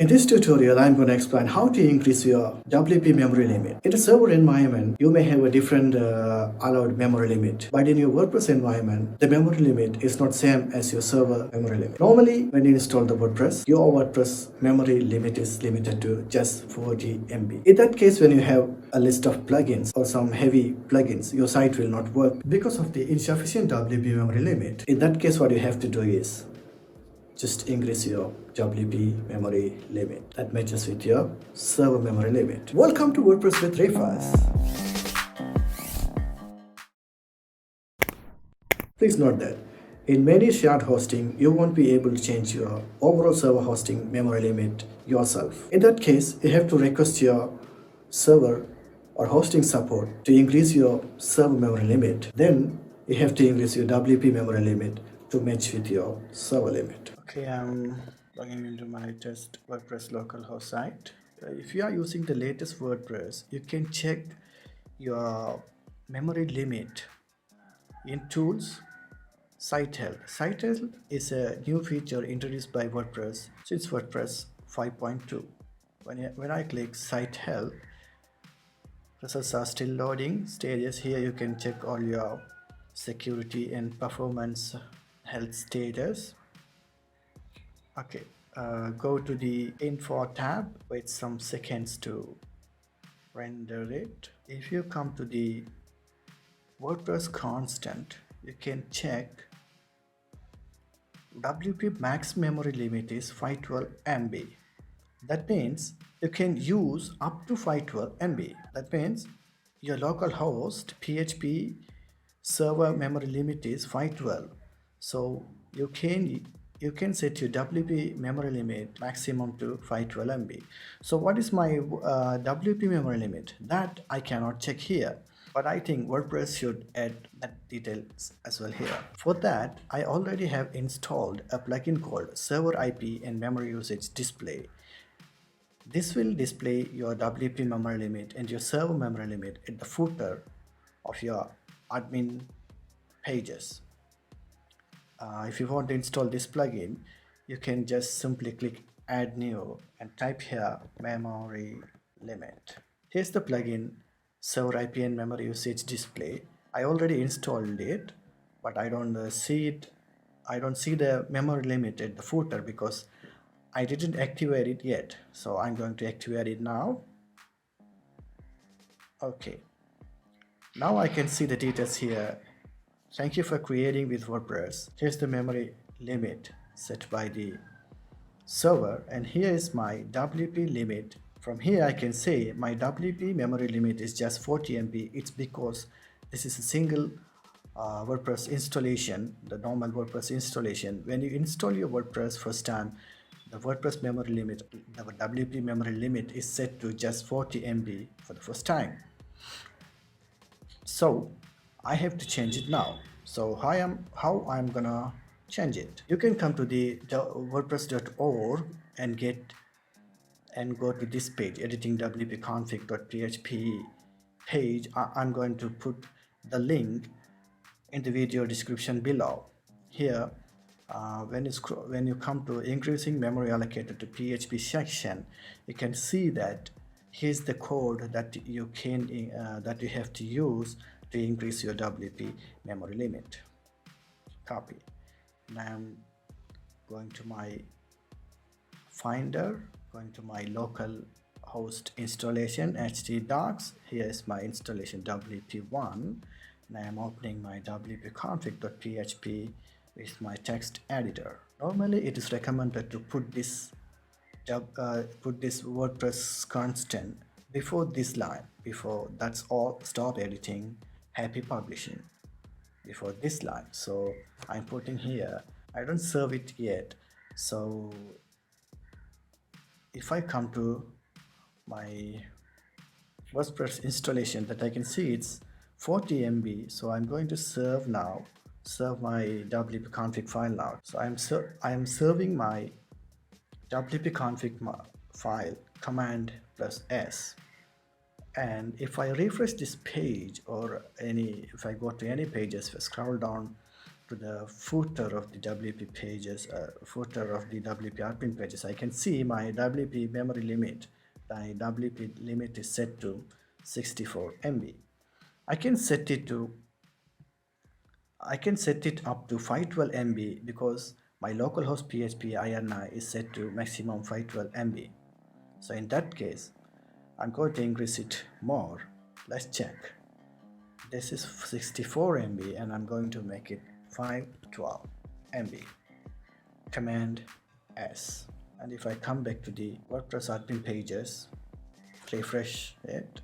In this tutorial, I'm going to explain how to increase your WP memory limit. In a server environment, you may have a different allowed memory limit. But in your WordPress environment, the memory limit is not same as your server memory limit. Normally, when you install the WordPress, your WordPress memory limit is limited to just 40 MB. In that case, when you have a list of plugins or some heavy plugins, your site will not work because of the insufficient WP memory limit. In that case, what you have to do is just increase your WP memory limit that matches with your server memory limit. Welcome to WordPress with Riffaz. Please note that in many shared hosting, you won't be able to change your overall server hosting memory limit yourself. In that case, you have to request your server or hosting support to increase your server memory limit. Then you have to increase your WP memory limit to match with your server limit. Okay, I'm logging into my test WordPress localhost site. If you are using the latest WordPress, you can check your memory limit in Tools, Site Health. Site Health is a new feature introduced by WordPress since WordPress 5.2. When I click Site Health, results are still loading stages. Here you can check all your security and performance health status. Okay, go to the info tab, wait some seconds to render it. If you come to the WordPress constant, you can check WP max memory limit is 512 MB. That means you can use up to 512 MB. That means your local host PHP server memory limit is 512. So you can set your WP memory limit maximum to 512 MB. So what is my WP memory limit? That I cannot check here. But I think WordPress should add that details as well here. For that, I already have installed a plugin called Server IP and Memory Usage Display. This will display your WP memory limit and your server memory limit at the footer of your admin pages. If you want to install this plugin, you can just simply click Add New and type here Memory Limit. Here's the plugin Server IP and Memory Usage Display. I already installed it, but I don't see it. I don't see the memory limit at the footer because I didn't activate it yet. So I'm going to activate it now. Okay. Now I can see the details here. Thank you for creating with WordPress. Here's the memory limit set by the server, and here is my WP limit. From here I can say my WP memory limit is just 40 MB. It's because this is a single WordPress installation, the normal WordPress installation. When you install your WordPress first time, the WordPress memory limit, the WP memory limit is set to just 40 MB for the first time. So I have to change it now. So how I'm gonna change it? You can come to the WordPress.org and go to this page, editing wp-config.php page. I'm going to put the link in the video description below. Here, when you come to increasing memory allocated to PHP section, you can see that here's the code that you have to use to increase your WP memory limit. Copy. Now I'm going to my Finder, going to my local host installation htdocs. Here is my installation WP1. Now I'm opening my wp-config.php with my text editor. Normally it is recommended to put this WordPress constant before this line. Before that's all, stop editing, happy publishing. Before this line, so I'm putting here. I don't serve it yet. So if I come to my WordPress installation, that I can see it's 40 MB. So I'm going to serve my WP config file now. So I am serving my WP config file command plus S. And if I refresh this page, or if I go to any pages, scroll down to the footer of the WP pages, footer of the WP admin pages, I can see my WP memory limit. My WP limit is set to 64 MB. I can set it up to 512 MB because my localhost PHP INI is set to maximum 512 MB. So in that case, I'm going to increase it more. Let's check. This is 64 MB and I'm going to make it 512 MB. Command S. And if I come back to the WordPress admin pages, refresh it,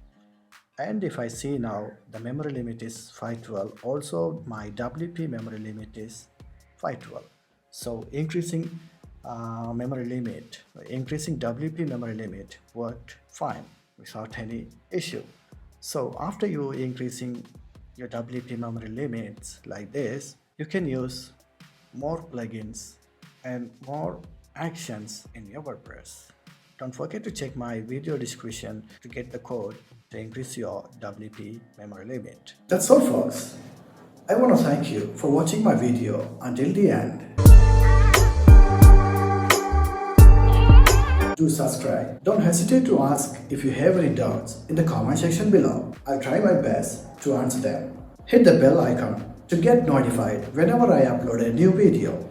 and if I see now the memory limit is 512, also my WP memory limit is 512. So increasing WP memory limit worked fine without any issue. So after you increasing your WP memory limits like this, you can use more plugins and more actions in your WordPress. Don't forget to check my video description to get the code to increase your WP memory limit. That's all, folks. I want to thank you for watching my video until the end. Do subscribe. Don't hesitate to ask if you have any doubts in the comment section below. I'll try my best to answer them. Hit the bell icon to get notified whenever I upload a new video.